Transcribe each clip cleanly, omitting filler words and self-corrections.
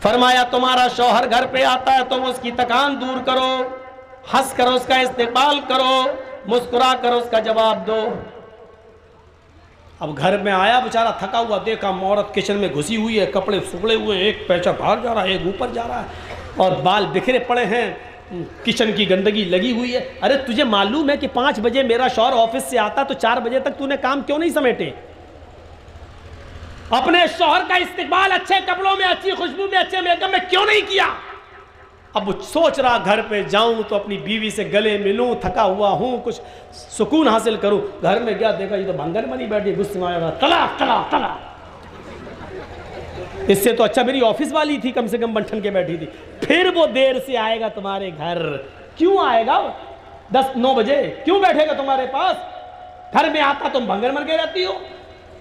فرمایا تمہارا شوہر گھر پہ آتا ہے تم اس کی تکان دور کرو، ہنس کر اس کا استقبال کرو، مسکرا کر اس کا جواب دو۔ اب گھر میں آیا بیچارہ تھکا ہوا، دیکھا عورت کچن میں گھسی ہوئی ہے، کپڑے سکڑے ہوئے ہیں، ایک پیچھا باہر جا رہا ہے، ایک اوپر جا رہا ہے، اور بال بکھرے پڑے ہیں، کچن کی گندگی لگی ہوئی ہے۔ ارے تجھے معلوم ہے کہ 5 بجے میرا شوہر آفس سے آتا تو 4 بجے تک تو نے کام کیوں نہیں سمیٹے؟ اپنے شوہر کا استقبال اچھے کپڑوں میں، اچھی خوشبو میں، اچھے میک اپ میں کیوں نہیں کیا؟ اب وہ سوچ رہا گھر پہ جاؤں تو اپنی بیوی سے گلے ملوں، تھکا ہوا ہوں، کچھ سکون حاصل کروں۔ گھر میں گیا دیکھا یہ تو بھنگن بنی بیٹھی، غصے میں آیا، طلاق طلاق طلاق۔ اس سے تو اچھا میری آفس والی تھی، کم سے کم بنٹھن کے بیٹھی تھی۔ پھر وہ دیر سے آئے گا تمہارے گھر، کیوں آئے گا؟ 10-9 بجے کیوں بیٹھے گا تمہارے پاس؟ گھر میں آتا تم بھنگن بن کے رہتی ہو،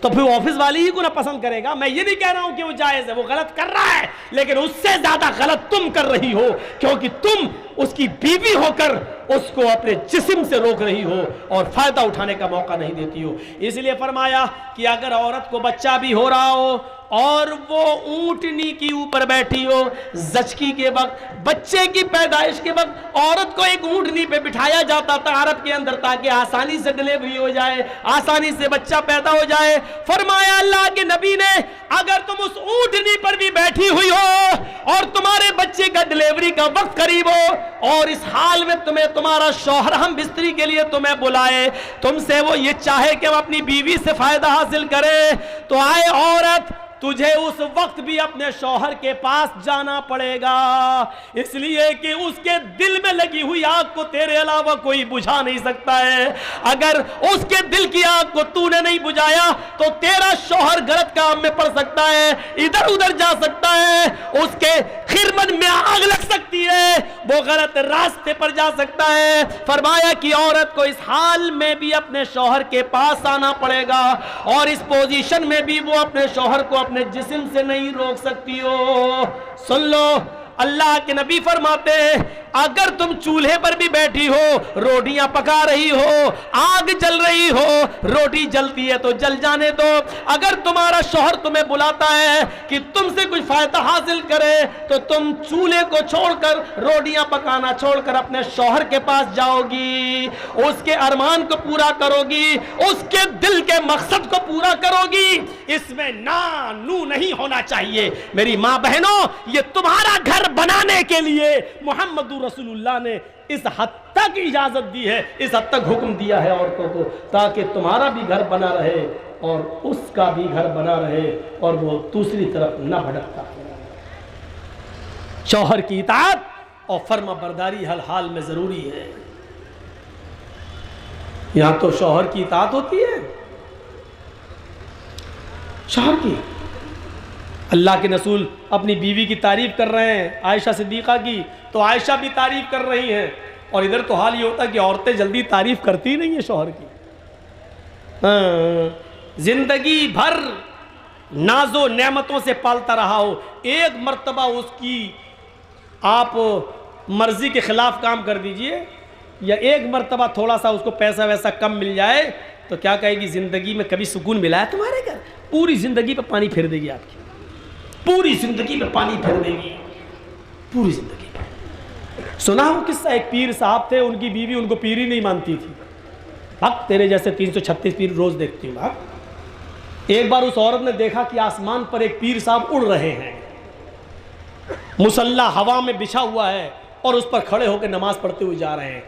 تو پھر آفس والی ہی کو نہ پسند کرے گا۔ میں یہ نہیں کہہ رہا ہوں کہ وہ جائز ہے، وہ غلط کر رہا ہے، لیکن اس سے زیادہ غلط تم کر رہی ہو، کیونکہ تم اس کی بیوی ہو کر اس کو اپنے جسم سے روک رہی ہو اور فائدہ اٹھانے کا موقع نہیں دیتی ہو۔ اس لیے فرمایا کہ اگر عورت کو بچہ بھی ہو رہا ہو اور وہ اونٹنی کی اوپر بیٹھی ہو، زچگی کے وقت، بچے کی پیدائش کے وقت عورت کو ایک اونٹنی پہ بٹھایا جاتا تھا عرب کے اندر تاکہ آسانی سے ڈلیوری ہو جائے، آسانی سے بچہ پیدا ہو جائے۔ فرمایا اللہ کے نبی نے اگر تم اس اونٹنی پر بھی بیٹھی ہوئی ہو اور تمہارے بچے کا ڈلیوری کا وقت قریب ہو اور اس حال میں تمہیں تمہارا شوہر ہم بستری کے لیے تمہیں بلائے، تم سے وہ یہ چاہے کہ ہم اپنی بیوی سے فائدہ حاصل کرے، تو آئے عورت تجھے اس وقت بھی اپنے شوہر کے پاس جانا پڑے گا، اس لیے کہ اس کے دل میں لگی ہوئی آگ کو تیرے علاوہ کوئی بجھا نہیں سکتا ہے۔ اگر اس کے دل کی آگ کو تو نے نہیں بجھایا تو تیرا شوہر غلط کام میں پڑ سکتا ہے، ادھر ادھر جا سکتا ہے، اس کے خرمن میں آگ لگ سکتی ہے، وہ غلط راستے پر جا سکتا ہے۔ فرمایا کہ عورت کو اس حال میں بھی اپنے شوہر کے پاس آنا پڑے گا، اور اس پوزیشن میں بھی وہ اپنے شوہر کو اپنے جسم سے نہیں روک سکتی ہو۔ سن لو، اللہ کے نبی فرماتے ہیں اگر تم چولہے پر بھی بیٹھی ہو، روٹیاں پکا رہی ہو، آگ جل رہی ہو، روٹی جلتی ہے تو جل جانے دو۔ اگر تمہارا شوہر تمہیں بلاتا ہے کہ تم سے کچھ فائدہ حاصل کرے تو تم چولہے کو چھوڑ کر، روٹیاں پکانا چھوڑ کر اپنے شوہر کے پاس جاؤ گی، اس کے ارمان کو پورا کرو گی، اس کے دل کے مقصد کو پورا کرو گی۔ اس میں نو نہیں ہونا چاہیے۔ میری ماں بہنوں، یہ تمہارا گھر بنانے کے لیے محمد رسول اللہ نے اس حد تک اجازت دی ہے، اس حد تک حکم دیا ہے عورتوں کو، تاکہ تمہارا بھی گھر بنا رہے اور اس کا بھی گھر بنا رہے اور وہ دوسری طرف نہ بھٹکتا۔ شوہر کی اطاعت اور فرما برداری ہر حال میں ضروری ہے۔ یہاں تو شوہر کی اطاعت ہوتی ہے، شوہر کی۔ اللہ کے رسول اپنی بیوی کی تعریف کر رہے ہیں، عائشہ صدیقہ کی، تو عائشہ بھی تعریف کر رہی ہیں، اور ادھر تو حال یہ ہوتا ہے کہ عورتیں جلدی تعریف کرتی نہیں ہیں شوہر کی۔ زندگی بھر ناز و نعمتوں سے پالتا رہا ہو، ایک مرتبہ اس کی آپ مرضی کے خلاف کام کر دیجئے، یا ایک مرتبہ تھوڑا سا اس کو پیسہ ویسا کم مل جائے تو کیا کہے گی زندگی میں کبھی سکون ملا ہے تمہارے گھر؟ پوری زندگی پہ پانی پھیر دے گی، آپ کی پوری زندگی پہ پانی پھیر دے گی، پوری زندگی پہ۔ سنا ہو قصہ، ایک پیر صاحب تھے، ان کی بیوی ان کو پیر ہی نہیں مانتی تھی۔ حق تیرے جیسے 336 پیر روز دیکھتی ہوں۔ ایک بار اس عورت نے دیکھا کہ آسمان پر ایک پیر صاحب اڑ رہے ہیں، مصلی ہوا میں بچھا ہوا ہے اور اس پر کھڑے ہو کے نماز پڑھتے ہوئے جا رہے ہیں۔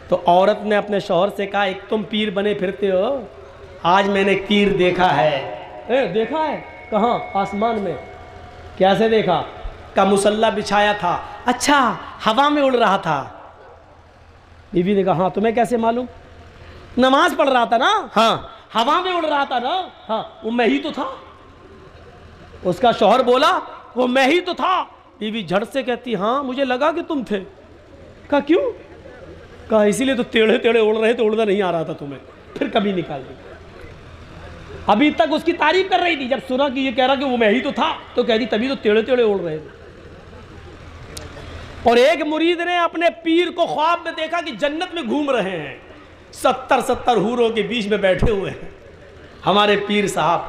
تو عورت نے اپنے شوہر سے کہا ایک تم پیر بنے پھرتے ہو، آج میں نے ایک پیر دیکھا ہے۔ دیکھا ہے کہاں؟ آسمان میں۔ کیسے دیکھا؟ کا مصلی بچھایا تھا۔ اچھا، ہوا میں اڑ رہا تھا۔ بیوی نے کہا ہاں تمہیں کیسے معلوم؟ نماز پڑھ رہا تھا نا۔ ہاں، ہوا میں اڑ رہا تھا نا۔ ہاں، وہ میں ہی تو تھا۔ اس کا شوہر بولا وہ میں ہی تو تھا۔ بیوی جھٹ سے کہتی ہاں مجھے لگا کہ تم تھے۔ کہا کیوں؟ کہا اسی لیے تو ٹیڑھے ٹیڑھے اڑ رہے تھے، اڑنا نہیں آ رہا تھا تمہیں، پھر کبھی نکال دی۔ ابھی تک اس کی تعریف کر رہی تھی، جب سنا کہ یہ کہہ رہا کہ وہ میں ہی تو تھا تو کہہ دی تبھی تو ٹیڑھے ٹیڑھے اڑ رہے تھے۔ اور ایک مرید نے اپنے پیر کو خواب میں دیکھا کہ جنت میں گھوم رہے ہیں، 70 حوروں کے بیچ میں بیٹھے ہوئے ہیں۔ ہمارے پیر صاحب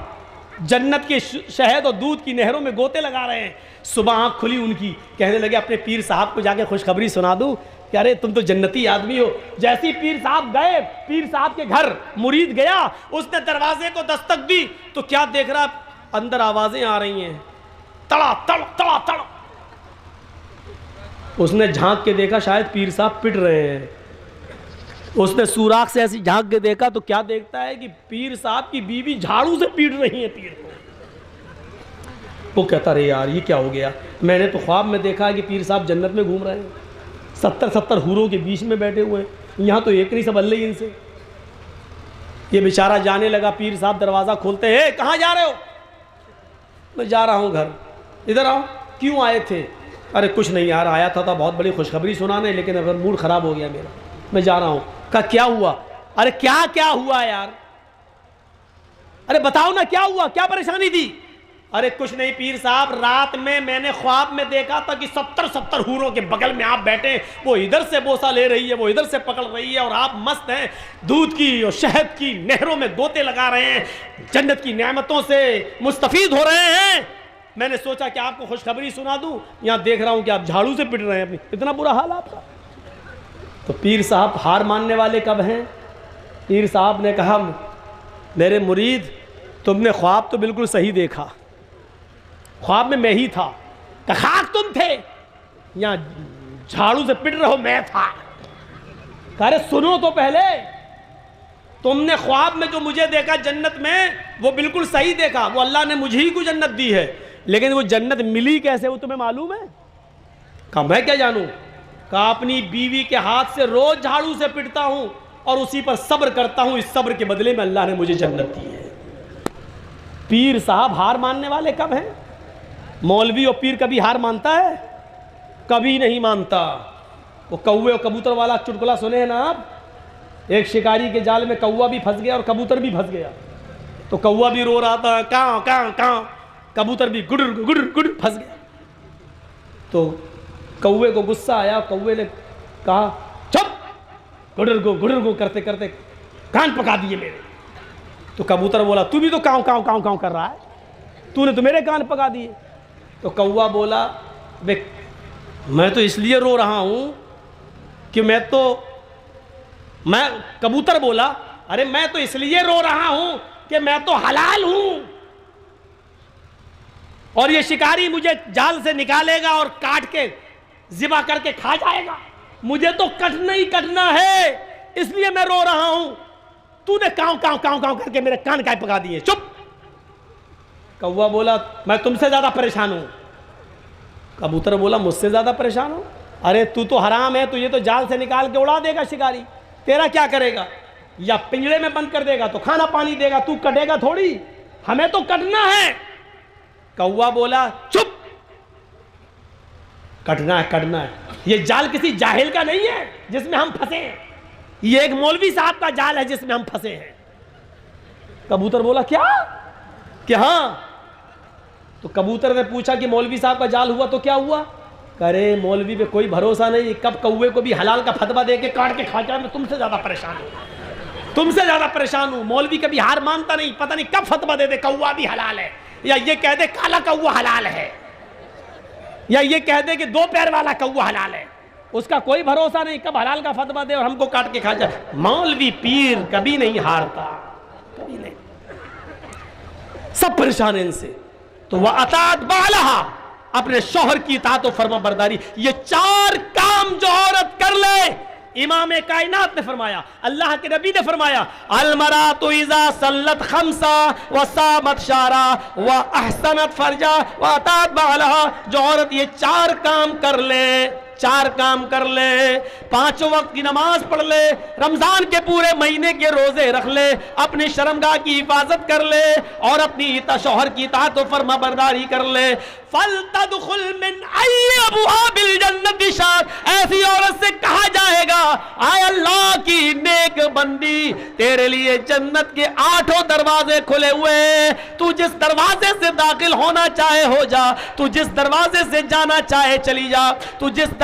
جنت کے شہد اور دودھ کی نہروں میں گوتے لگا رہے ہیں. صبح آنکھ کھلی ان کی, کہنے لگے اپنے پیر صاحب کو جا کے خوشخبری سنا دوں کہ ارے تم تو جنتی آدمی ہو. جیسی پیر صاحب گئے, پیر صاحب کے گھر مرید گیا, اس نے دروازے کو دستک دی تو کیا دیکھ رہا, اندر آوازیں آ رہی ہیں, تڑا تڑ تڑا تڑ. اس نے جھانک کے دیکھا شاید پیر صاحب پٹ رہے ہیں. اس نے سوراخ سے ایسی جھانک کے دیکھا تو کیا دیکھتا ہے کہ پیر صاحب کی بیوی جھاڑو سے پیٹ رہی ہیں پیر کو. وہ کہتا رہے یار یہ کیا ہو گیا, میں نے تو خواب میں دیکھا کہ پیر صاحب جنت میں گھوم رہے ہیں, 70 حوروں کے بیچ میں بیٹھے ہوئے ہیں, یہاں تو ایک نہیں سنبھل رہی ان سے. یہ بیچارہ جانے لگا, پیر صاحب دروازہ کھولتے, اے کہاں جا رہے ہو؟ میں جا رہا ہوں گھر. ادھر آؤ. کیوں آئے تھے؟ ارے کچھ نہیں یار, آیا تھا بہت بڑی خوشخبری سنانے, لیکن اگر موڈ خراب ہو گیا میرا, میں جا رہا ہوں. کہا کیا ہوا؟ ارے کیا ہوا یار, ارے بتاؤ نا کیا ہوا, کیا پریشانی تھی؟ ارے کچھ نہیں پیر صاحب, رات میں نے خواب میں دیکھا تھا کہ 70 حوروں کے بغل میں آپ بیٹھے, وہ ادھر سے بوسہ لے رہی ہے, وہ ادھر سے پکڑ رہی ہے, اور آپ مست ہیں, دودھ کی اور شہد کی نہروں میں گوتے لگا رہے ہیں, جنت کی نعمتوں سے مستفید ہو رہے ہیں. میں نے سوچا کہ آپ کو خوشخبری سنا دوں, یہاں دیکھ رہا ہوں کہ آپ جھاڑو سے پٹ رہے ہیں اپنی, اتنا برا حال آپ کا. تو پیر صاحب ہار ماننے والے کب ہیں؟ پیر صاحب نے کہا میرے مرید تم نے خواب تو بالکل صحیح دیکھا, خواب میں ہی تھا. کہ خاک تم تھے, یہاں جھاڑو سے پٹ رہو میں تھا. ارے سنو تو پہلے, تم نے خواب میں جو مجھے دیکھا جنت میں وہ بالکل صحیح دیکھا, وہ اللہ نے مجھے ہی کو جنت دی ہے, لیکن وہ جنت ملی کیسے وہ تمہیں معلوم ہے؟ کہا میں کیا جانوں. کہا اپنی بیوی کے ہاتھ سے روز جھاڑو سے پٹتا ہوں اور اسی پر صبر کرتا ہوں, اس صبر کے بدلے میں اللہ نے مجھے جنت دی ہے. پیر صاحب ہار ماننے والے کب ہیں؟ مولوی اور پیر کبھی ہار مانتا ہے؟ کبھی نہیں مانتا. وہ کوے اور کبوتر والا چٹکلا سنے ہیں نا آپ, ایک شکاری کے جال میں کوا بھی پھنس گیا اور کبوتر بھی پھنس گیا. تو کوا بھی رو رہا تھا کاؤں کاؤں کاؤں, کبوتر بھی گڈر گڈر گڈر پھنس گیا. تو کوے کو غصہ آیا, کوے نے کہا چپ, گڈر گو کرتے کرتے کان پکا دیے میرے. تو کبوتر بولا تو بھی تو کاؤں کاؤں کاؤں کاؤں کر رہا ہے, تو نے تو میرے کان پکا دیے. تو کوا بولا میں تو اس لیے رو رہا ہوں کہ میں کبوتر بولا ارے میں تو اس لیے رو رہا ہوں کہ میں تو حلال ہوں, اور یہ شکاری مجھے جال سے نکالے گا اور کاٹ کے ذبح کر کے کھا جائے گا, مجھے تو کٹنا ہی کٹنا ہے, اس لیے میں رو رہا ہوں. تو نے کاؤں کاؤں کاؤں کاؤں کر کے میرے کان کائے پکا دیے. چپ. کوا بولا میں تم سے زیادہ پریشان ہوں. کبوتر بولا مجھ سے زیادہ پریشان ہوں؟ ارے تو حرام ہے, تو یہ تو جال سے نکال کے اڑا دے گا شکاری, تیرا کیا کرے گا؟ یا پنجرے میں بند کر دے گا تو کھانا پانی دے گا, تو کٹے گا تھوڑی, ہمیں تو کٹنا ہے. کوا بولا چپ, کٹنا ہے. یہ جال کسی جاہل کا نہیں ہے جس میں ہم پھنسے ہیں, یہ ایک مولوی صاحب کا جال ہے جس میں ہم پھنسے ہیں. کبوتر بولا کیا کہ ہاں. تو کبوتر نے پوچھا کہ مولوی صاحب کا جال ہوا تو کیا ہوا؟ کرے مولوی پہ کوئی بھروسہ نہیں, کب کوے کو بھی حلال کا فتویٰ دے کے کاٹ کے کھا جائے. میں تم سے زیادہ پریشان ہوں, مولوی کبھی ہار مانتا نہیں, پتہ نہیں کب فتویٰ دے دے کوا بھی حلال ہے, یا یہ کہہ دے کالا کوا حلال ہے, یا یہ کہہ دے کہ 2 پیر والا کوا حلال ہے. اس کا کوئی بھروسہ نہیں, کب حلال کا فتویٰ دے اور ہم کو کاٹ کے کھا جائے. مولوی پیر کبھی نہیں ہارتا, کبھی نہیں. سب پریشان ہیں ان سے. تو وہ اطاعت بالہا, اپنے شوہر کی اطاعت و فرما برداری. یہ 4 کام جو عورت کر لے, امام کائنات نے فرمایا, اللہ کے نبی نے فرمایا, المرأۃ اذا صلت 5 وصامت شہرا واحسنت فرجا واطاعت بالہا. جو عورت یہ 4 کام کر لے, 5 وقت کی نماز پڑھ لے, رمضان کے پورے مہینے کے روزے رکھ لے, اپنی شرمگاہ کی حفاظت کر لے, اور اپنی شوہر کی اطاعت و فرما برداری کر لے, فَلْتَدْخُلْ مِنْ أَيِّ أَبْوَابِ الْجَنَّةِ شَاءَتْ. ایسی عورت سے کہا جائے گا آئے اللہ کی نیک بندی, تیرے لیے جنت کے 8 دروازے کھلے ہوئے, تو جس دروازے سے داخل ہونا چاہے ہو جا, تو جس دروازے سے جانا چاہے چلی جا, تو جس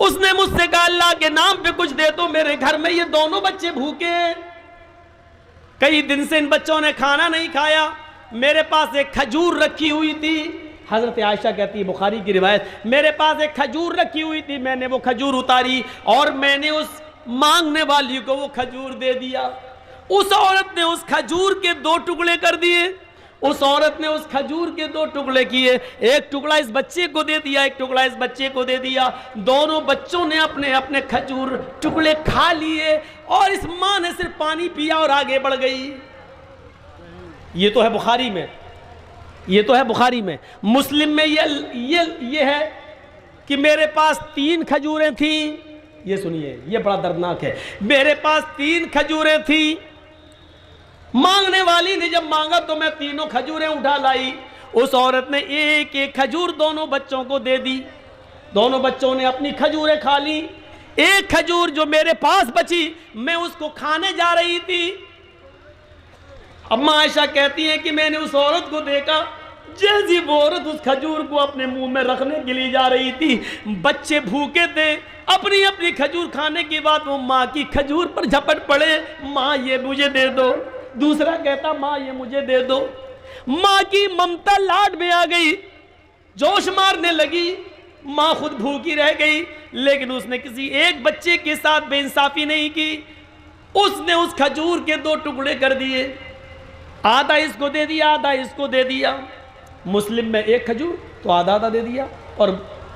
اس نے مجھ سے کہا اللہ کے نام پہ کچھ دے دو، میرے گھر میں یہ دونوں بچے بھوکے ہیں، کئی دن سے ان بچوں نے کھانا نہیں کھایا، میرے پاس ایک کھجور رکھی ہوئی تھی۔ حضرت عائشہ کہتی ہے، بخاری کی روایت، میرے پاس ایک کھجور رکھی ہوئی تھی، میں نے وہ کھجور اتاری اور میں نے اس مانگنے والی کو وہ کھجور دے دیا۔ اس عورت نے اس کھجور کے 2 ٹکڑے کر دیے، اس عورت نے اس کھجور کے 2 ٹکڑے کیے، ایک ٹکڑا اس بچے کو دے دیا، ایک ٹکڑا اس بچے کو دے دیا، دونوں بچوں نے اپنے اپنے کھجور ٹکڑے کھا لیے اور اس ماں نے صرف پانی پیا اور آگے بڑھ گئی۔ یہ تو ہے بخاری میں، یہ تو ہے بخاری میں۔ مسلم میں یہ ہے کہ میرے پاس 3 کھجوریں تھیں، یہ سنیے یہ بڑا دردناک ہے، میرے پاس 3 کھجوریں تھیں، مانگنے والی نے جب مانگا تو میں تینوں کھجوریں اٹھا لائی، اس عورت نے ایک ایک کھجور دونوں بچوں کو دے دی، دونوں بچوں نے اپنی کھجوریں کھا لی، ایک کھجور جو میرے پاس بچی میں اس کو کھانے جا رہی تھی۔ اما عائشہ کہتی ہیں کہ میں نے اس عورت کو دیکھا، جیسی وہ عورت اس کھجور کو اپنے منہ میں رکھنے کے لیے جا رہی تھی، بچے بھوکے تھے، اپنی اپنی کھجور کھانے کے بعد وہ ماں کی کھجور پر جھپٹ پڑے، ماں یہ مجھے دے دو، دوسرا کہتا ماں یہ مجھے دے دو۔ ماں کی ممتا لاڈ میں آ گئی، جوش مارنے لگی، ماں خود بھوکی رہ گئی، لیکن اس نے کسی ایک بچے کے ساتھ بے انصافی نہیں کی، اس نے اس کھجور کے 2 ٹکڑے کر دیے، آدھا اس کو دے دیا آدھا اس کو دے دیا۔ مسلم میں 1 کھجور تو آدھا آدھا دے دیا، اور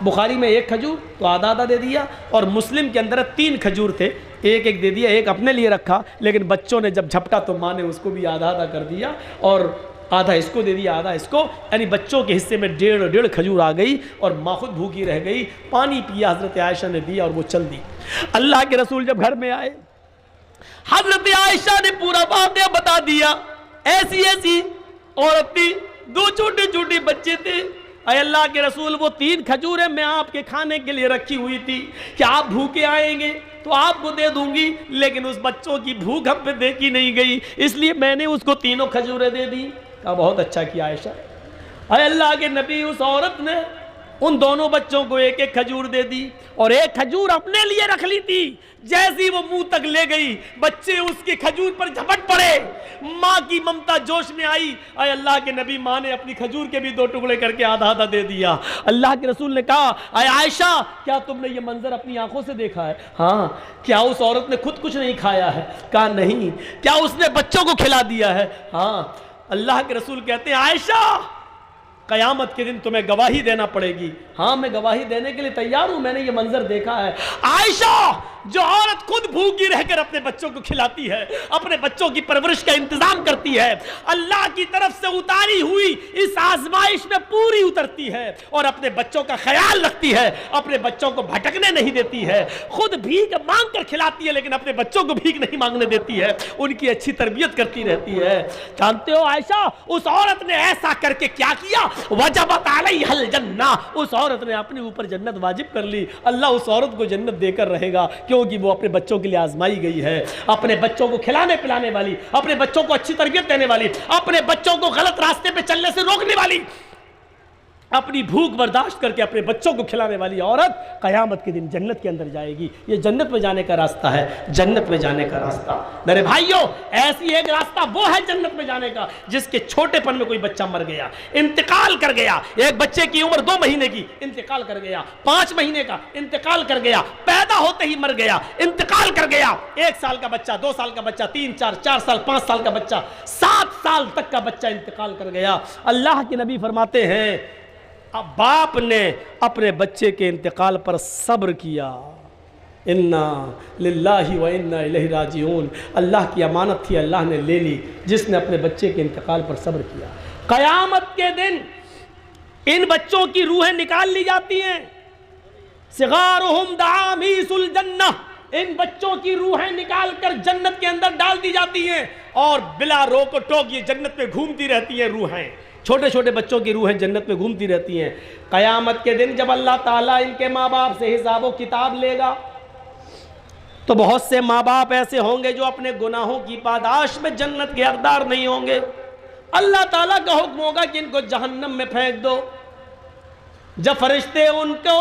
بخاری میں 1 کھجور تو آدھا آدھا دے دیا، اور مسلم کے اندر 3 کھجور تھے، ایک ایک دے دیا، ایک اپنے لیے رکھا، لیکن بچوں نے جب جھپٹا تو ماں نے اس کو بھی آدھا آدھا کر دیا، اور آدھا اس کو دے دیا آدھا اس کو، یعنی بچوں کے حصے میں 1.5 کھجور آ گئی، اور ماں خود بھوکی رہ گئی، پانی پیا حضرت عائشہ نے دیا اور وہ چل دی۔ اللہ کے رسول جب گھر میں آئے، حضرت عائشہ نے پورا واقعہ بتا دیا، ایسی ایسی عورت تھی، 2 چھوٹے چھوٹے بچے تھے، اے اللہ کے رسول وہ 3 کھجوریں میں آپ کے کھانے کے لیے رکھی ہوئی تھی کہ آپ بھوکے آئیں گے تو آپ کو دے دوں گی، لیکن اس بچوں کی بھوک ہم پہ دیکھی نہیں گئی، اس لیے میں نے اس کو 3 کھجوریں دے دی۔ کہا بہت اچھا کیا عائشہ۔ اے اللہ کے نبی، اس عورت نے ان دونوں بچوں کو 1 1 کھجور دے دی اور 1 کھجور اپنے لیے رکھ لی تھی، جیسی وہ منہ تک لے گئی بچے اس کے کھجور پر جھپٹ پڑے، ماں کی ممتا جوش میں آئی، اے اللہ کے نبی ماں نے اپنی کھجور کے بھی 2 ٹکڑے کر کے آدھا آدھا دے دیا۔ اللہ کے رسول نے کہا اے عائشہ کیا تم نے یہ منظر اپنی آنکھوں سے دیکھا ہے؟ ہاں۔ کیا اس عورت نے خود کچھ نہیں کھایا ہے؟ کہا نہیں۔ کیا اس نے بچوں کو کھلا دیا ہے؟ ہاں۔ اللہ کے رسول کہتے ہیں عائشہ قیامت کے دن تمہیں گواہی دینا پڑے گی۔ ہاں میں گواہی دینے کے لیے تیار ہوں، میں نے یہ منظر دیکھا ہے۔ عائشہ جو عورت خود بھوکی رہ کر اپنے بچوں کو کھلاتی ہے، اپنے بچوں کی پرورش کا انتظام کرتی ہے، اللہ کی طرف سے اتاری ہوئی اس آزمائش میں پوری اترتی ہے اور اپنے بچوں کا خیال رکھتی ہے، اپنے بچوں کو بھٹکنے نہیں دیتی ہے، خود بھیک مانگ کر کھلاتی ہے لیکن اپنے بچوں کو بھیک نہیں مانگنے دیتی ہے، ان کی اچھی تربیت کرتی رہتی ہے۔ جانتے ہو عائشہ اس عورت نے ایسا کر کے کیا کیا؟ وجبت علیہ الجنہ، اس عورت نے اپنے اوپر جنت واجب کر لی۔ اللہ اس عورت کو جنت دے کر رہے گا کیونکہ وہ اپنے بچوں کے لیے آزمائی گئی ہے، اپنے بچوں کو کھلانے پلانے والی، اپنے بچوں کو اچھی تربیت دینے والی، اپنے بچوں کو غلط راستے پہ چلنے سے روکنے والی، اپنی بھوک برداشت کر کے اپنے بچوں کو کھلانے والی عورت قیامت کے دن جنت کے اندر جائے گی۔ یہ جنت میں جانے کا راستہ ہے، جنت میں جانے کا راستہ میرے بھائیوں، ایسی ایک راستہ وہ ہے جنت میں جانے کا جس کے چھوٹے پن میں کوئی بچہ مر گیا، انتقال کر گیا، ایک بچے کی عمر 2 مہینے کی انتقال کر گیا، 5 مہینے کا انتقال کر گیا، پیدا ہوتے ہی مر گیا، انتقال کر گیا، 1 سال کا بچہ، 2 سال کا بچہ، 3 4 سال 5 سال کا بچہ، 7 سال تک کا بچہ انتقال کر گیا۔ اللہ کے نبی فرماتے ہیں اب باپ نے اپنے بچے کے انتقال پر صبر کیا، انا للہ و انا الیہ راجعون، اللہ کی امانت تھی اللہ نے لے لی، جس نے اپنے بچے کے انتقال پر صبر کیا۔ قیامت کے دن ان بچوں کی روحیں نکال لی جاتی ہیں، صغارہم دعامیس الجنہ، ان بچوں کی روحیں نکال کر جنت کے اندر ڈال دی جاتی ہیں اور بلا روک و ٹوک یہ جنت میں گھومتی رہتی ہیں روحیں، چھوٹے چھوٹے بچوں کی روحیں جنت میں گھومتی رہتی ہیں۔ قیامت کے دن جب اللہ تعالیٰ ان کے ماں باپ سے حساب و کتاب لے گا تو بہت سے ماں باپ ایسے ہوں گے جو اپنے گناہوں کی پاداش میں جنت کے حقدار نہیں ہوں گے۔ اللہ تعالیٰ کا حکم ہوگا کہ ان کو جہنم میں پھینک دو۔ جب فرشتے ان کو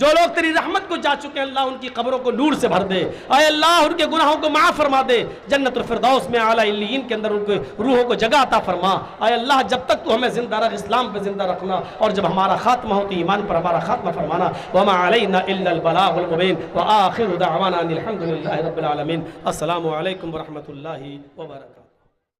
جو لوگ تیری رحمت کو جا چکے ہیں اللہ ان کی قبروں کو نور سے بھر دے، اے اللہ ان کے گناہوں کو معاف فرما دے، جنت الفردوس میں اعلیٰ علیین کے اندر ان کے روحوں کو جگہ عطا فرما، اے اللہ جب تک تو ہمیں زندہ رکھ اسلام پہ زندہ رکھنا، اور جب ہمارا خاتمہ ہو تو ایمان پر ہمارا خاتمہ فرمانا، وما علینا الا البلاغ المبین، وآخر دعوانا ان الحمد للہ رب العالمین۔ السلام علیکم ورحمۃ اللہ وبرکاتہ۔